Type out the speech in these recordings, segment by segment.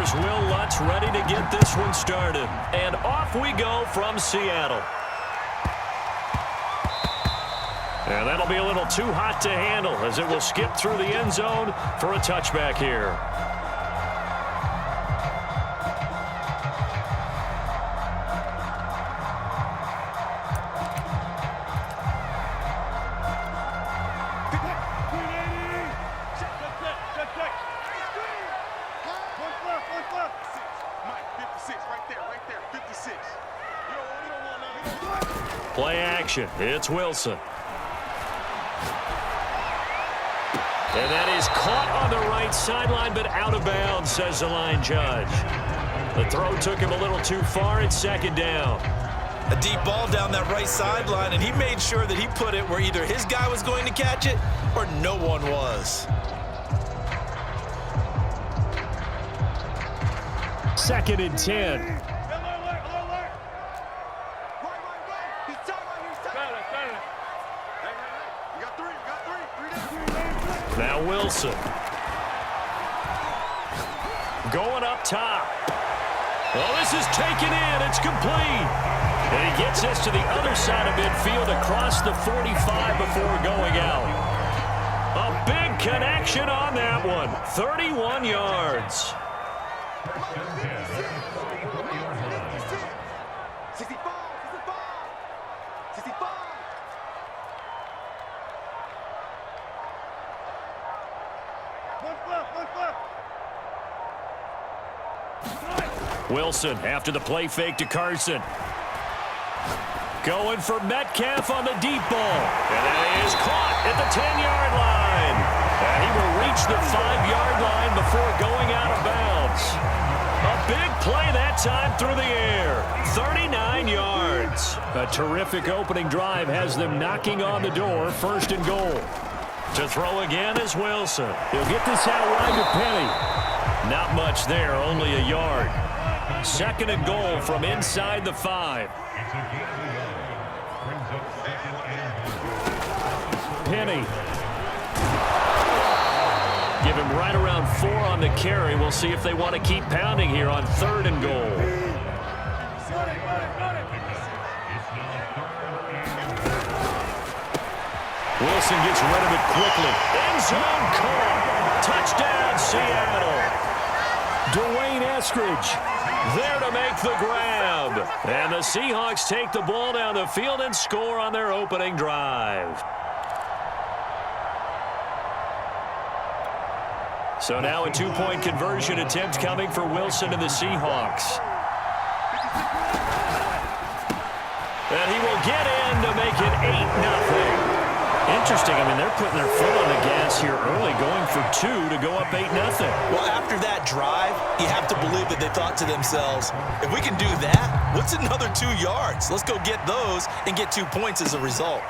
Here's Will Lutz ready to get this one started. And off we go from Seattle. And that'll be a little too hot to handle as it will skip through the end zone for a touchback here. Play action. It's Wilson. And that is caught on the right sideline, but out of bounds, says the line judge. The throw took him a little too far. It's second down. A deep ball down that right sideline, and he made sure that he put it where either his guy was going to catch it or no one was. Second and 10. Now Wilson. Going up top. Well, this is taken in. It's complete. And he gets this to the other side of midfield across the 45 before going out. A big connection on that one. 31 yards. Wilson after the play fake to Carson. Going for Metcalf on the deep ball. And that is caught at the 10-yard line. And he will reach the 5-yard line before going out of bounds. A big play that time through the air. 39 yards. A terrific opening drive has them knocking on the door. First and goal. To throw again is Wilson. He'll get this out wide to Penny. Not much there, only a yard. Second and goal from inside the 5. Penny. Give him right around 4 on the carry. We'll see if they want to keep pounding here on third and goal. Wilson gets rid of it quickly. End zone caught. Touchdown, Seattle. Dwayne Eskridge there to make the grab. And the Seahawks take the ball down the field and score on their opening drive. So now a 2-point conversion attempt coming for Wilson and the Seahawks. And he will get in to make it 8-0. Interesting. I mean, they're putting their foot on the gas here early, going for 2 to go up 8-0. Well, after that drive, you have to believe that they thought to themselves, if we can do that, what's another 2 yards? Let's go get those and get 2 points as a result.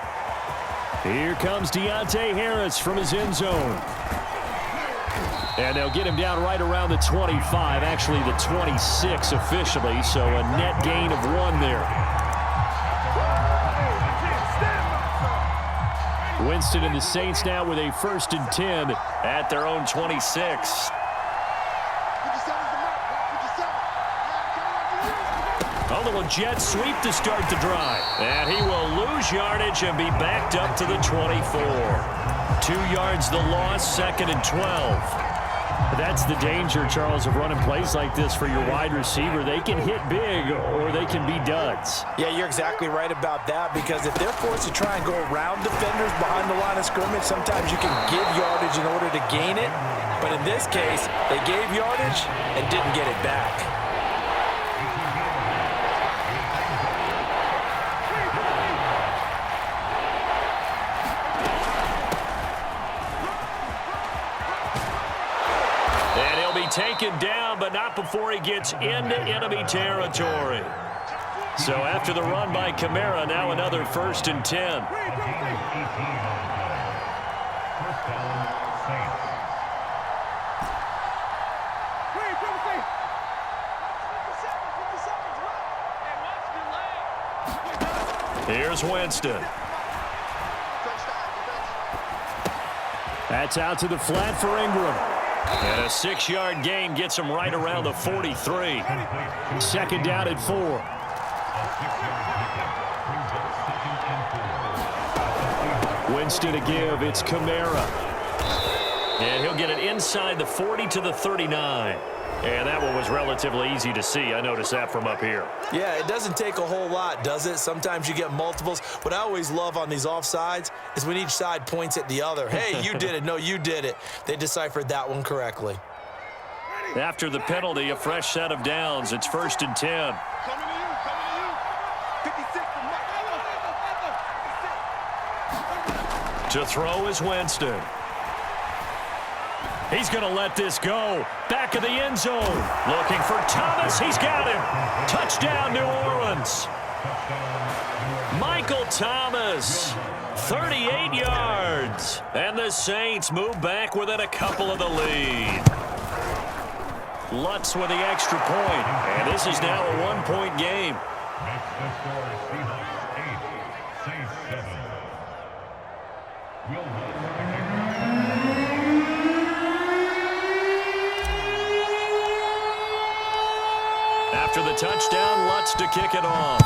Here comes Deontay Harris from his end zone. And they'll get him down right around the 25, actually the 26 officially, so a net gain of 1 there. Winston and the Saints now with a 1st and 10 at their own 26. A little jet sweep to start the drive. And he will lose yardage and be backed up to the 24. 2 yards the loss, 2nd and 12. That's the danger, Charles, of running plays like this for your wide receiver. They can hit big or they can be duds. Yeah, you're exactly right about that, because if they're forced to try and go around defenders behind the line of scrimmage, sometimes you can give yardage in order to gain it. But in this case, they gave yardage and didn't get it back. Taken down, but not before he gets into enemy territory. So after the run by Kamara, now another 1st and 10. Here's Winston. That's out to the flat for Ingram. And a 6-yard gain gets him right around the 43. Second down at 4. Winston to give. It's Kamara. And he'll get it inside the 40 to the 39. And that one was relatively easy to see. I noticed that from up here. Yeah, it doesn't take a whole lot, does it? Sometimes you get multiples. What I always love on these offsides is when each side points at the other. Hey, you did it. No, you did it. They deciphered that one correctly. After the penalty, a fresh set of downs. It's 1st and 10. To throw is Winston. He's going to let this go. Back of the end zone. Looking for Thomas. He's got him. Touchdown, New Orleans. Michael Thomas, 38 yards. And the Saints move back within a couple of the lead. Lutz with the extra point. And this is now a one-point game. After the touchdown, Lutz to kick it off.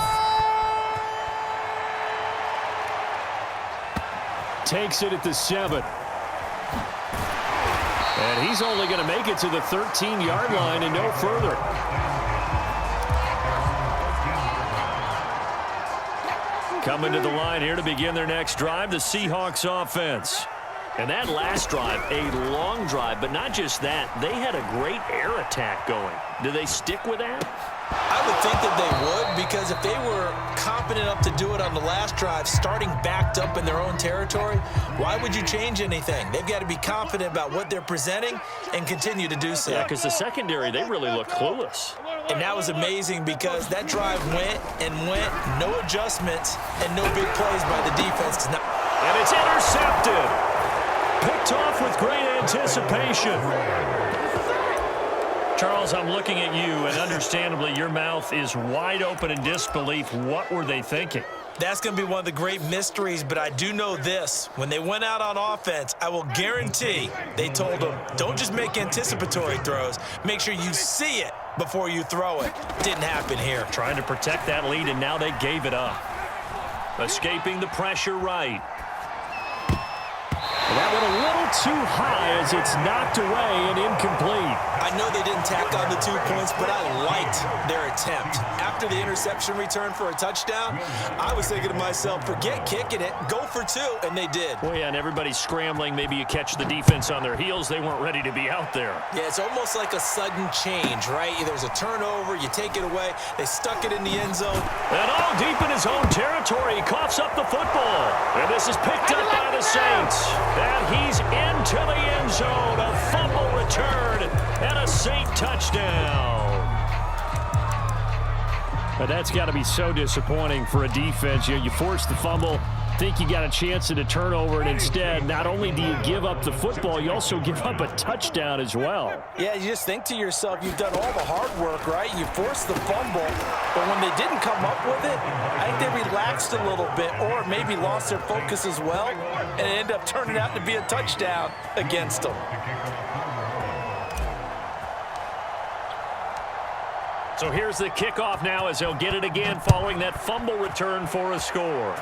Takes it at the 7. And he's only going to make it to the 13-yard line and no further. Coming to the line here to begin their next drive, the Seahawks offense. And that last drive, a long drive, but not just that. They had a great air attack going. Do they stick with that? I would think that they would, because if they were competent enough to do it on the last drive, starting backed up in their own territory, why would you change anything? They've got to be confident about what they're presenting and continue to do so. Yeah, because the secondary, they really look clueless. And that was amazing because that drive went and went, no adjustments, and no big plays by the defense. And it's intercepted. Picked off with great anticipation. Charles, I'm looking at you, and understandably, your mouth is wide open in disbelief. What were they thinking? That's going to be one of the great mysteries, but I do know this. When they went out on offense, I will guarantee they told them, don't just make anticipatory throws. Make sure you see it before you throw it. Didn't happen here. Trying to protect that lead, and now they gave it up. Escaping the pressure right. That went a little too high as it's knocked away and incomplete. I know they didn't tack on the 2 points, but I liked their attempt. After the interception return for a touchdown, I was thinking to myself, forget kicking it, go for 2, and they did. Well, yeah, and everybody's scrambling. Maybe you catch the defense on their heels. They weren't ready to be out there. Yeah, it's almost like a sudden change, right? There's a turnover, you take it away, they stuck it in the end zone. And all deep in his own territory, he coughs up the football. And this is picked up by the Saints. And he's into the end zone. A fumble return and a Saint touchdown. But that's got to be so disappointing for a defense. You force the fumble, think you got a chance at a turnover, and instead, not only do you give up the football, you also give up a touchdown as well. Yeah, you just think to yourself, you've done all the hard work, right? You forced the fumble, but when they didn't come up with it, I think they relaxed a little bit or maybe lost their focus as well, and it ended up turning out to be a touchdown against them. So here's the kickoff now as they'll get it again following that fumble return for a score.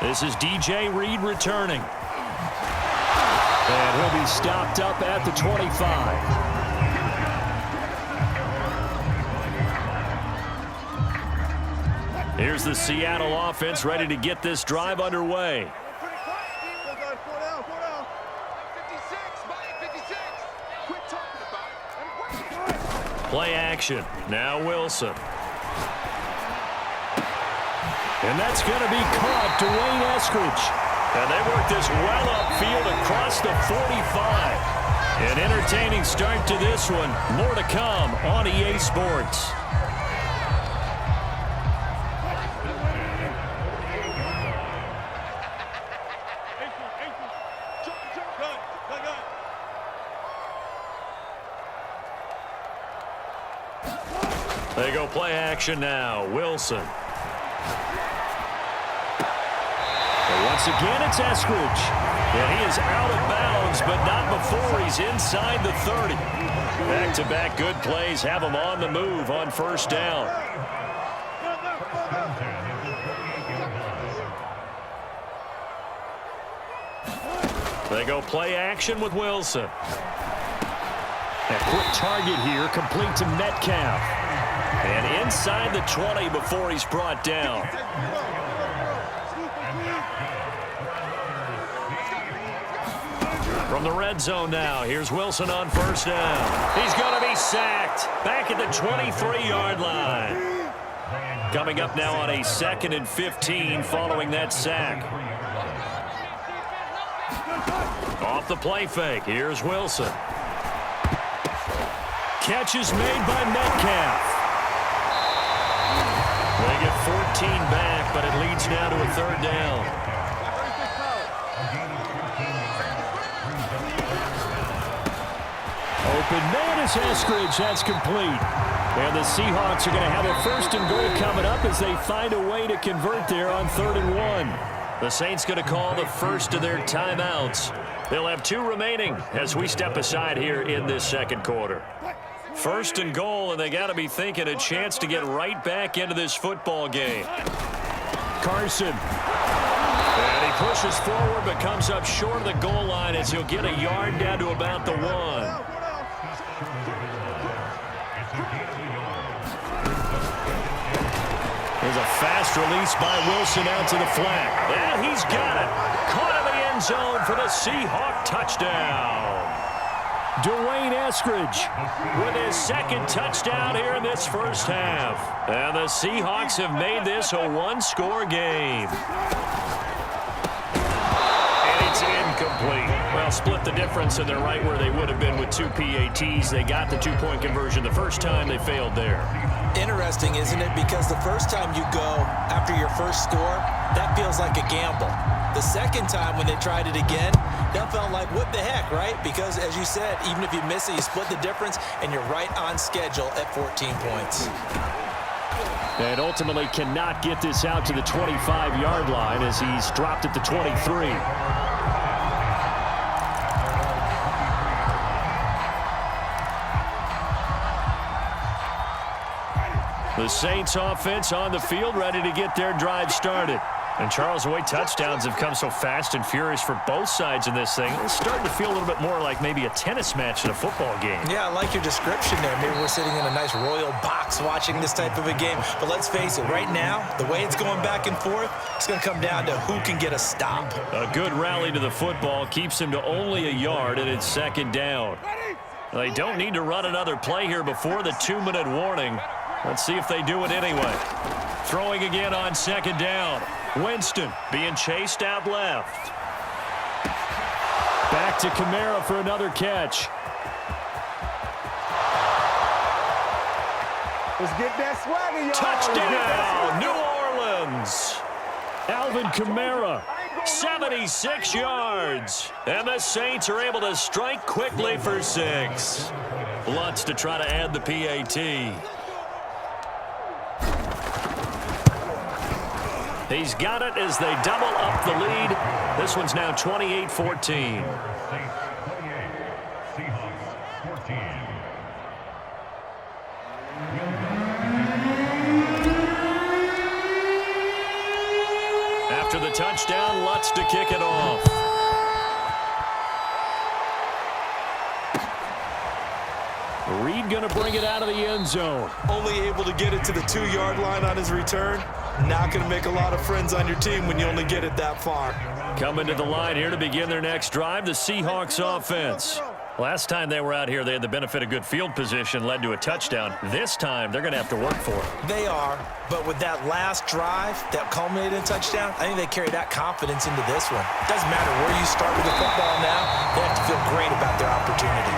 This is DJ Reed returning. And he'll be stopped up at the 25. Here's the Seattle offense ready to get this drive underway. Play action. Now Wilson. And that's going to be caught. Dwayne Eskridge. And they work this well upfield across the 45. An entertaining start to this one. More to come on EA Sports. They go play action now. Wilson. And once again, it's Eskridge. And he is out of bounds, but not before he's inside the 30. Back-to-back good plays have him on the move on first down. They go play action with Wilson. A quick target here, complete to Metcalf. And inside the 20 before he's brought down. From the red zone now, here's Wilson on first down. He's going to be sacked back at the 23-yard line. Coming up now on a 2nd and 15 following that sack. Off the play fake, here's Wilson. Catch is made by Metcalf. They get 14 back, but it leads now to a 3rd down. Open man is Eskridge. That's complete. And the Seahawks are going to have a 1st and goal coming up as they find a way to convert there on 3rd and 1. The Saints going to call the first of their timeouts. They'll have 2 remaining as we step aside here in this 2nd quarter. 1st and goal, and they got to be thinking a chance to get right back into this football game. Carson. And he pushes forward but comes up short of the goal line as he'll get a yard down to about the 1. There's a fast release by Wilson out to the flat. And he's got it. Caught in the end zone for the Seahawk touchdown. Dwayne Eskridge with his 2nd touchdown here in this first half. And the Seahawks have made this a 1-score game. And it's incomplete. Well, split the difference, and they're right where they would have been with 2 PATs. They got the 2-point conversion the first time. They failed there. Interesting, isn't it? Because the first time you go after your first score, that feels like a gamble. The second time when they tried it again, that felt like, what the heck, right? Because, as you said, even if you miss it, you split the difference, and you're right on schedule at 14 points. And ultimately cannot get this out to the 25-yard line as he's dropped at the 23. The Saints offense on the field, ready to get their drive started. And Charles, the way touchdowns have come so fast and furious for both sides in this thing, it's starting to feel a little bit more like maybe a tennis match in a football game. Yeah, I like your description there. Maybe we're sitting in a nice royal box watching this type of a game. But let's face it, right now, the way it's going back and forth, it's going to come down to who can get a stop. A good rally to the football keeps him to only a yard, and it's 2nd down. They don't need to run another play here before the 2-minute warning. Let's see if they do it anyway. Throwing again on 2nd down. Winston being chased out left. Back to Kamara for another catch. Let's get that swagger, y'all. Touchdown, New Orleans. Alvin Kamara, 76 yards. And the Saints are able to strike quickly for 6. Lutz to try to add the PAT. He's got it as they double up the lead. This one's now 28-14. After the touchdown, Lutz to kick it off. Reed going to bring it out of the end zone. Only able to get it to the 2-yard line on his return. Not going to make a lot of friends on your team when you only get it that far. Coming to the line here to begin their next drive, the Seahawks offense. Last time they were out here, they had the benefit of good field position, led to a touchdown. This time, they're going to have to work for it. They are, but with that last drive that culminated in a touchdown, I think they carry that confidence into this one. Doesn't matter where you start with the football now, they have to feel great about their opportunity.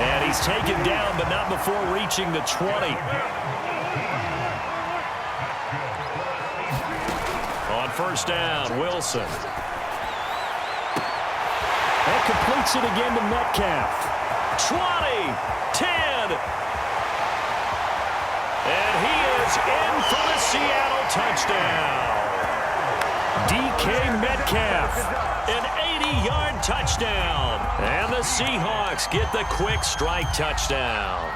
And he's taken down, but not before reaching the 20. On first down, Wilson. That completes it again to Metcalf. 20, 10. And he is in for the Seattle touchdown. DK Metcalf, an 80-yard touchdown. And the Seahawks get the quick strike touchdown.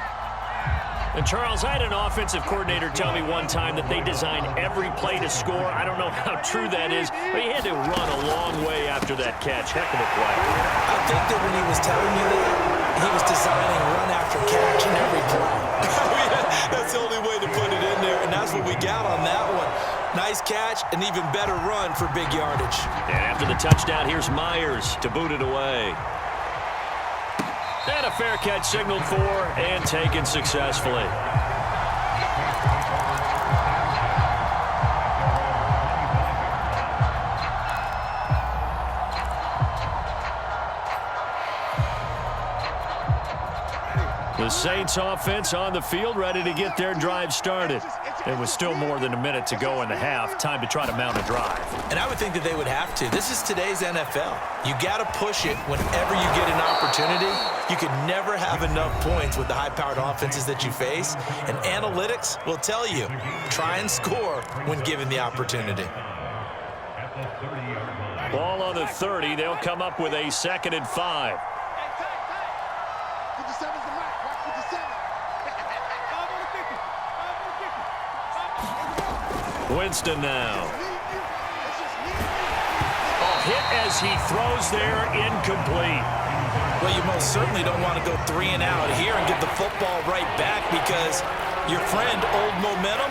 And, Charles, I had an offensive coordinator tell me one time that they designed every play to score. I don't know how true that is, but he had to run a long way after that catch. Heck of a play. I think that when he was telling me that, he was designing run after catch in every play. That's the only way to put it in there, and that's what we got on that one. Nice catch, and even better run for big yardage. And after the touchdown, here's Myers to boot it away. And a fair catch signaled for and taken successfully. The Saints offense on the field, ready to get their drive started. It was still more than a minute to go in the half. Time to try to mount a drive. And I would think that they would have to. This is today's NFL. You got to push it whenever you get an opportunity. You could never have enough points with the high-powered offenses that you face. And analytics will tell you, try and score when given the opportunity. Ball on the 30. They'll come up with a 2nd and 5. Winston now. Hit as he throws there, incomplete. Well, you most certainly don't want to go 3 and out here and give the football right back because your friend, Old Momentum,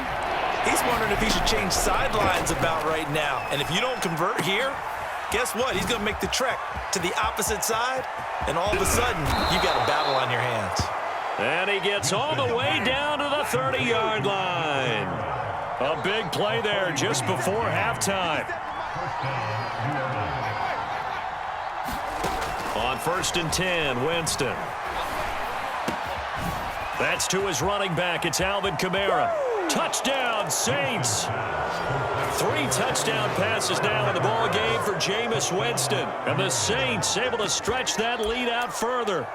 he's wondering if he should change sidelines about right now. And if you don't convert here, guess what? He's going to make the trek to the opposite side, and all of a sudden, you got a battle on your hands. And he gets all the way down to the 30-yard line. A big play there just before halftime. On 1st and 10, Winston. That's to his running back. It's Alvin Kamara. Touchdown, Saints. 3 touchdown passes now in the ball game for Jameis Winston. And the Saints able to stretch that lead out further.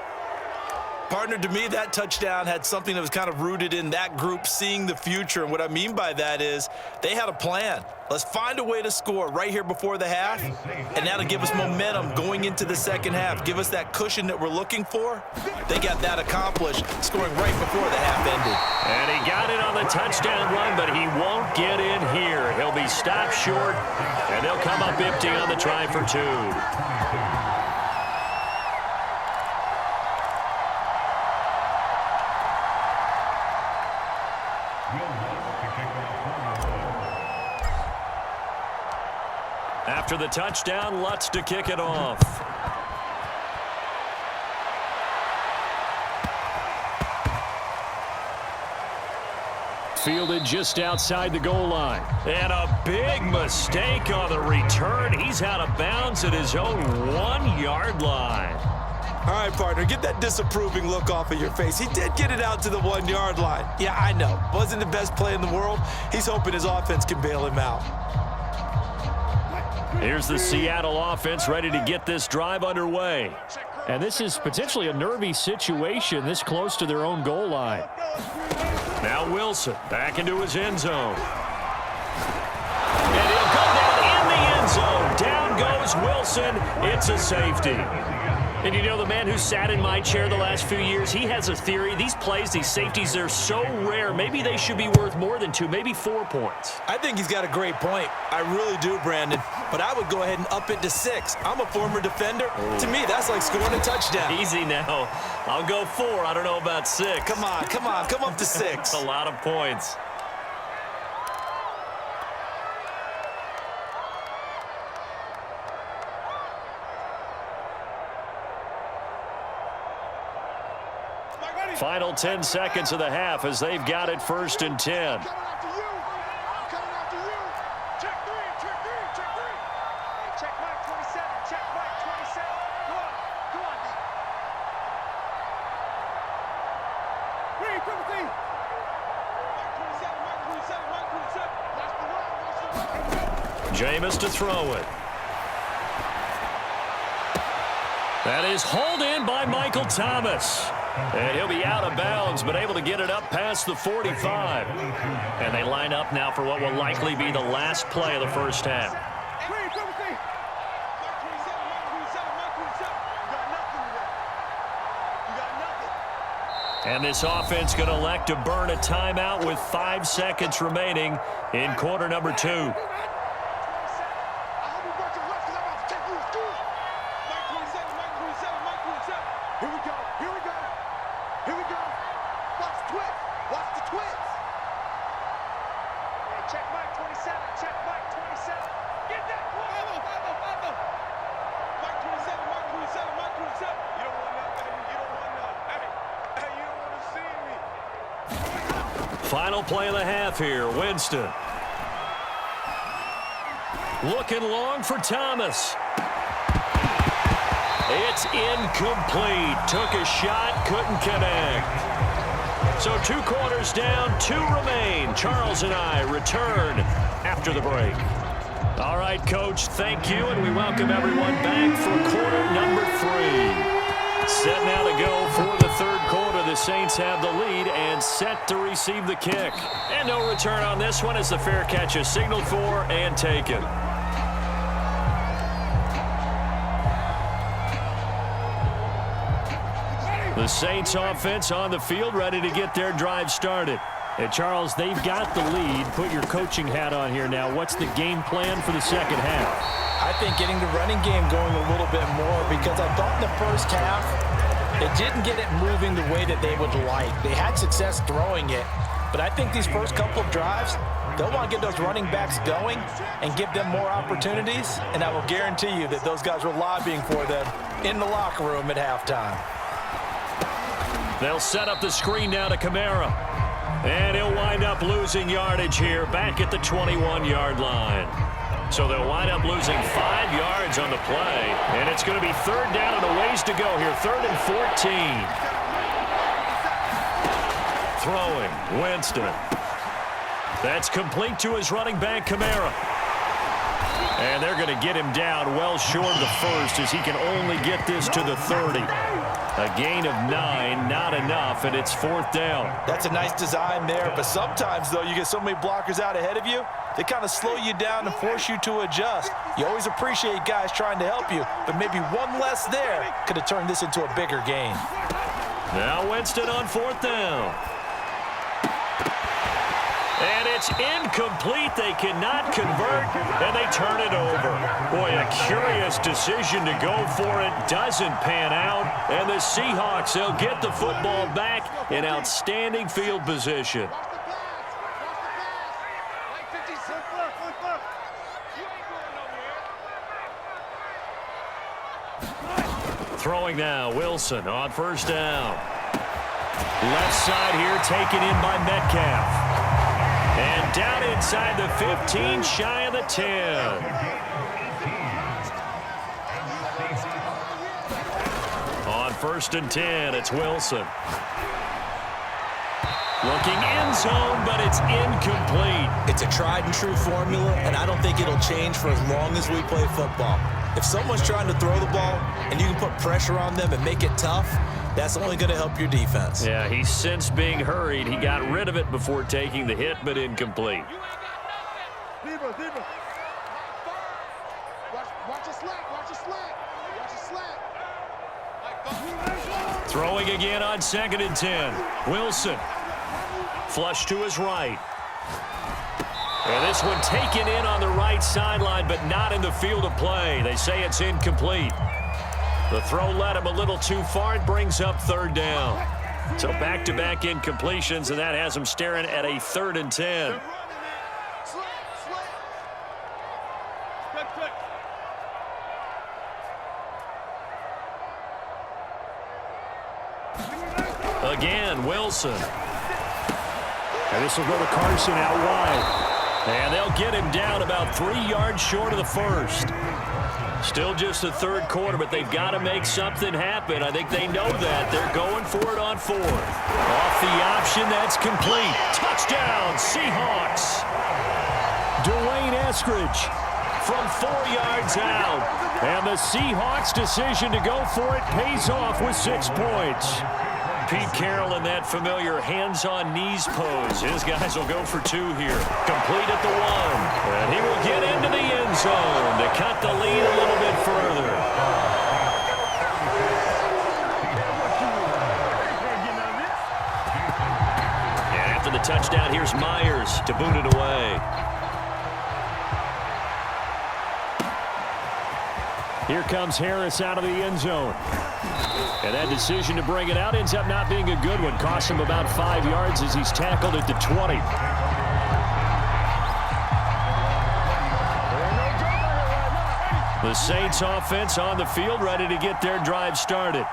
Partner, to me, that touchdown had something that was kind of rooted in that group seeing the future. And what I mean by that is they had a plan. Let's find a way to score right here before the half, and that'll give us momentum going into the second half. Give us that cushion that we're looking for. They got that accomplished, scoring right before the half ended. And he got it on the touchdown run, but he won't get in here. He'll be stopped short, and they'll come up empty on the try for 2. After the touchdown, Lutz to kick it off. Fielded just outside the goal line. And a big mistake on the return. He's out of bounds at his own 1-yard line. All right, partner, get that disapproving look off of your face. He did get it out to the 1-yard line. Yeah, I know. Wasn't the best play in the world. He's hoping his offense can bail him out. Here's the Seattle offense ready to get this drive underway. And this is potentially a nervy situation this close to their own goal line. Now Wilson back into his end zone. And he'll go down in the end zone. Down goes Wilson. It's a safety. And you know, the man who sat in my chair the last few years, he has a theory. These plays, these safeties, they're so rare. Maybe they should be worth more than 2, maybe 4 points. I think he's got a great point. I really do, Brandon. But I would go ahead and up it to 6. I'm a former defender. To me, that's like scoring a touchdown. Easy now. I'll go 4. I don't know about 6. Come on. Come up to 6. A lot of points. Final 10 seconds of the half as they've got it 1st and 10. Jameis to throw it. That is hauled in by Michael Thomas. And he'll be out of bounds, but able to get it up past the 45. And they line up now for what will likely be the last play of the first half. And this offense going to elect to burn a timeout with 5 seconds remaining in quarter number 2. Final play of the half here. Winston. Looking long for Thomas. It's incomplete. Took a shot, couldn't connect. So 2 quarters down, 2 remain. Charles and I return after the break. All right, Coach, thank you, and we welcome everyone back for quarter number 3. Set now to go for the 3rd quarter. The Saints have the lead and set to receive the kick. And no return on this one as the fair catch is signaled for and taken. The Saints offense on the field ready to get their drive started. And Charles, they've got the lead. Put your coaching hat on here now. What's the game plan for the second half? I think getting the running game going a little bit more, because I thought in the first half they didn't get it moving the way that they would like. They had success throwing it, but I think these first couple of drives, they'll want to get those running backs going and give them more opportunities, and I will guarantee you that those guys were lobbying for them in the locker room at halftime. They'll set up the screen now to Kamara. And he'll wind up losing yardage here back at the 21-yard line. So they'll wind up losing 5 yards on the play. And it's going to be 3rd down and a ways to go here. 3rd and 14. Throwing, Winston. That's complete to his running back, Kamara. And they're going to get him down well short of the first as he can only get this to the 30. A gain of 9, not enough, and it's 4th down. That's a nice design there, but sometimes, though, you get so many blockers out ahead of you, they kind of slow you down and force you to adjust. You always appreciate guys trying to help you, but maybe one less there could have turned this into a bigger gain. Now Winston on 4th down. And it's incomplete. They cannot convert, and they turn it over. Boy, a curious decision to go for it. Doesn't pan out. And the Seahawks, they'll get the football back in outstanding field position. Throwing now, Wilson on 1st down. Left side here taken in by Metcalf. And down inside the 15, shy of the 10. On 1st and 10, it's Wilson. Looking end zone, but it's incomplete. It's a tried and true formula, and I don't think it'll change for as long as we play football. If someone's trying to throw the ball and you can put pressure on them and make it tough, that's only going to help your defense. Yeah, he's since being hurried. He got rid of it before taking the hit, but incomplete. Throwing again on 2nd and 10. Wilson. Flush to his right. And this one taken in on the right sideline, but not in the field of play. They say it's incomplete. The throw led him a little too far. It brings up 3rd down. So back-to-back incompletions, and that has him staring at a 3rd and 10. Again, Wilson. And this will go to Carson out wide. And they'll get him down about 3 yards short of the first. Still just the 3rd quarter, but they've got to make something happen. I think they know that. They're going for it on 4th. Off the option, that's complete. Touchdown, Seahawks. Dwayne Eskridge from 4 yards out. And the Seahawks' decision to go for it pays off with 6 points. Pete Carroll in that familiar hands-on-knees pose. His guys will go for 2 here. Complete at the 1. And he will get into the end zone to cut the lead a little bit further. the touchdown. Here's Myers to boot it away. Here comes Harris out of the end zone. And that decision to bring it out ends up not being a good one. Costs him about 5 yards as he's tackled at the 20. The Saints offense on the field, ready to get their drive started.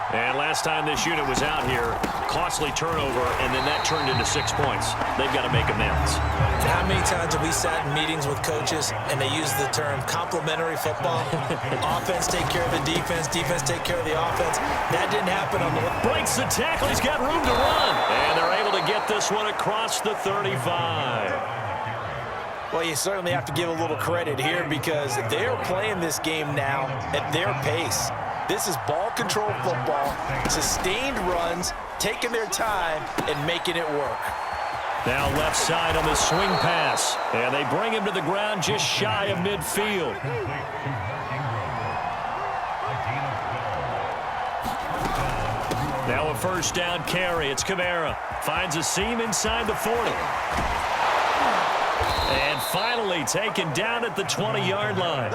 And last time this unit was out here, costly turnover, and then that turned into 6 points. They've got to make amends. How many times have we sat in meetings with coaches and they use the term complementary football? Offense take care of the defense, defense take care of the offense. That didn't happen on the... Breaks the tackle, he's got room to run. And they're able to get this one across the 35. Well, you certainly have to give a little credit here because they're playing this game now at their pace. This is ball control football, sustained runs, taking their time, and making it work. Now left side on the swing pass. And they bring him to the ground just shy of midfield. Now a first down carry. It's Kamara. Finds a seam inside the 40. And finally taken down at the 20-yard line.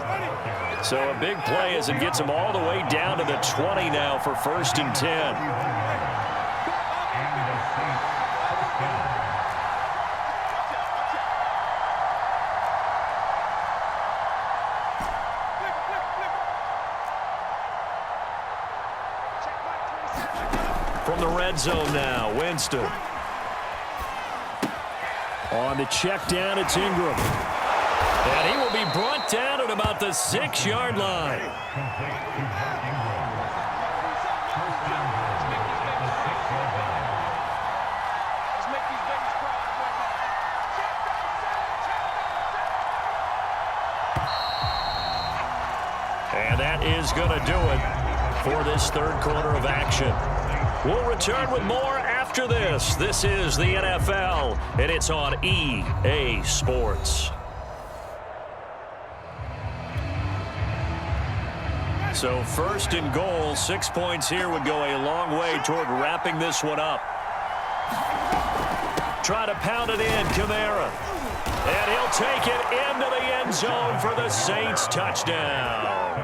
So a big play as it gets him all the way down to the 20 now for 1st and 10. From the red zone now, Winston. On the check down, it's Ingram. And he will be brought down at about the 6-yard line. And that is going to do it for this third quarter of action. We'll return with more after this. This is the NFL, and it's on EA Sports. So 1st and goal, 6 points here would go a long way toward wrapping this one up. Try to pound it in, Kamara. And he'll take it into the end zone for the Saints touchdown.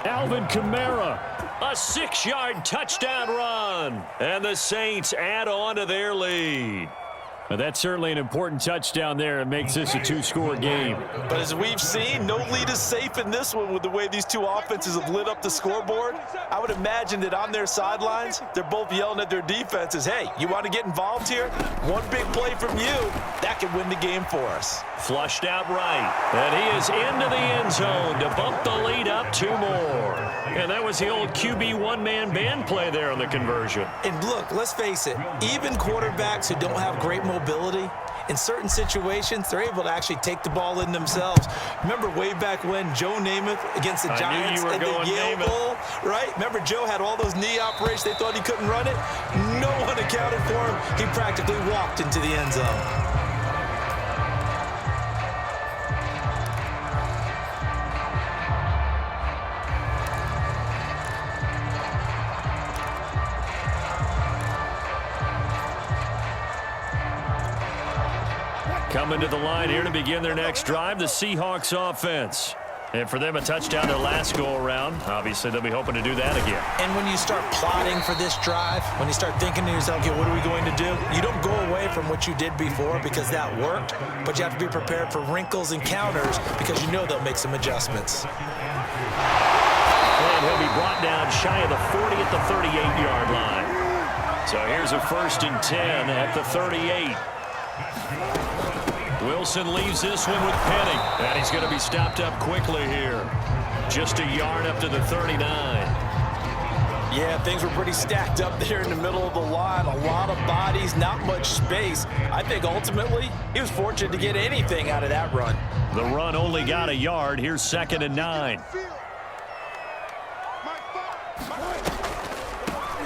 Alvin Kamara, a 6-yard touchdown run. And the Saints add on to their lead. Well, that's certainly an important touchdown there. It makes this a 2-score game. But as we've seen, no lead is safe in this one with the way these two offenses have lit up the scoreboard. I would imagine that on their sidelines, they're both yelling at their defenses, hey, you want to get involved here? One big play from you, that could win the game for us. Flushed out right. And he is into the end zone to bump the lead up 2 more. And that was the old QB one-man band play there on the conversion. And look, let's face it, even quarterbacks who don't have great mobility, in certain situations, they're able to actually take the ball in themselves. Remember way back when Joe Namath against the Giants in the Yale Bowl, right? Remember Joe had all those knee operations. They thought he couldn't run it. No one accounted for him. He practically walked into the end zone. Coming to the line here to begin their next drive, the Seahawks offense. And for them, a touchdown their last go-around. Obviously, they'll be hoping to do that again. And when you start plotting for this drive, when you start thinking to yourself, okay, what are we going to do? You don't go away from what you did before because that worked, but you have to be prepared for wrinkles and counters because you know they'll make some adjustments. And he'll be brought down shy of the 40 at the 38-yard line. So here's a 1st and 10 at the 38. Wilson leaves this one with Penning. And he's going to be stopped up quickly here. Just a yard up to the 39. Yeah, things were pretty stacked up there in the middle of the line. A lot of bodies, not much space. I think ultimately he was fortunate to get anything out of that run. The run only got a yard. Here's 2nd and 9.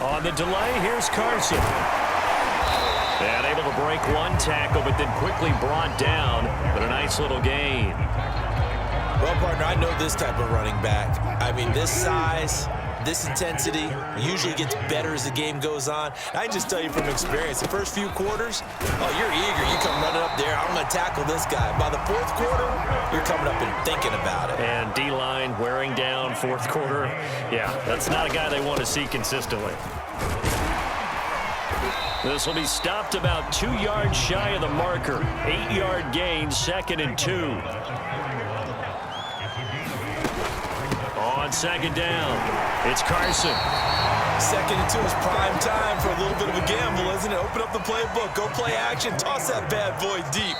On the delay, here's Carson. And able to break one tackle, but then quickly brought down. But a nice little gain. Well, partner, I know this type of running back. I mean, this size, this intensity usually gets better as the game goes on. I can just tell you from experience, the first few quarters, oh, you're eager. You come running up there, I'm going to tackle this guy. By the fourth quarter, you're coming up and thinking about it. And D-line wearing down fourth quarter. Yeah, that's not a guy they want to see consistently. This will be stopped about 2 yards shy of the marker. 8-yard gain, 2nd and 2. On 2nd down, it's Carson. 2nd and 2 is prime time for a little bit of a gamble, isn't it? Open up the playbook, go play action, toss that bad boy deep.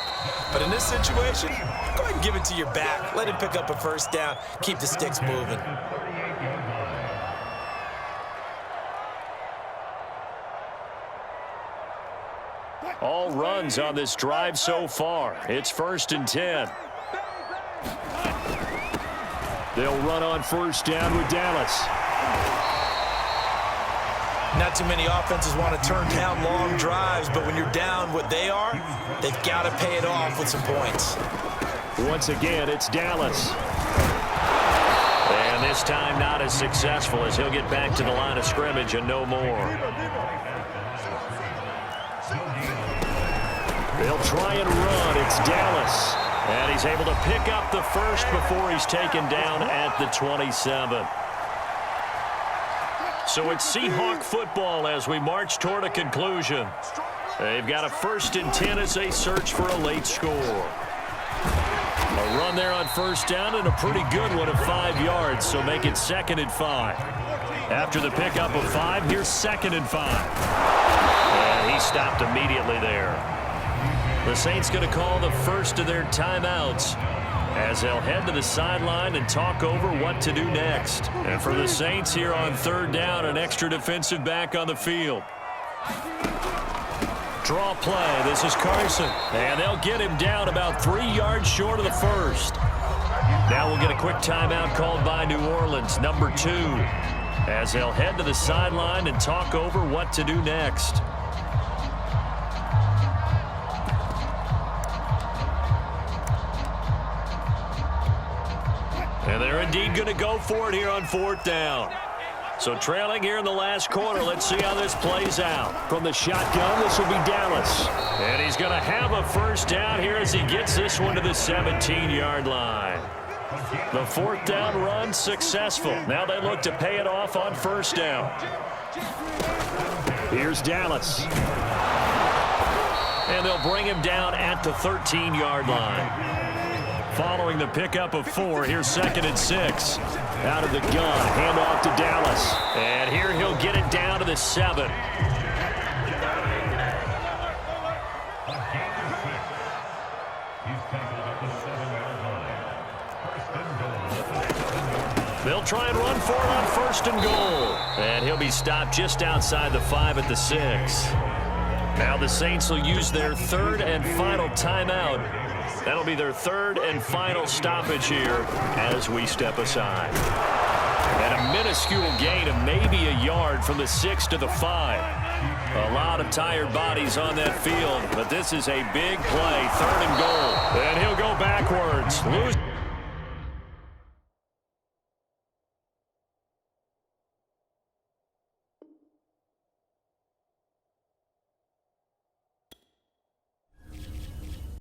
But in this situation, go ahead and give it to your back. Let him pick up a first down, keep the sticks moving. All runs on this drive so far. It's 1st and 10. They'll run on 1st down with Dallas. Not too many offenses want to turn down long drives, but when you're down what they are, they've got to pay it off with some points. Once again, it's Dallas. And this time not as successful as he'll get back to the line of scrimmage and no more. They'll try and run. It's Dallas. And he's able to pick up the first before he's taken down at the 27. So it's Seahawk football as we march toward a conclusion. They've got a 1st and 10 as they search for a late score. A run there on 1st down and a pretty good one of 5 yards, so make it 2nd and 5. After the pickup of 5, here's 2nd and 5. And he stopped immediately there. The Saints going to call the first of their timeouts as they'll head to the sideline and talk over what to do next. And for the Saints here on 3rd down, an extra defensive back on the field. Draw play. This is Carson. And they'll get him down about 3 yards short of the first. Now we'll get a quick timeout called by New Orleans, number 2, as they'll head to the sideline and talk over what to do next. And they're indeed going to go for it here on 4th down. So trailing here in the last quarter, let's see how this plays out. From the shotgun, this will be Dallas. And he's going to have a first down here as he gets this one to the 17-yard line. The 4th down run successful. Now they look to pay it off on 1st down. Here's Dallas. And they'll bring him down at the 13-yard line. Following the pickup of 4, here's 2nd and 6. Out of the gun, handoff to Dallas. And here he'll get it down to the 7. They'll try and run for it on 1st and goal. And he'll be stopped just outside the 5 at the 6. Now the Saints will use their 3rd and final timeout. That'll be their 3rd and final stoppage here as we step aside. And a minuscule gain of maybe a yard from the 6 to the 5. A lot of tired bodies on that field, but this is a big play, 3rd and goal. And he'll go backwards.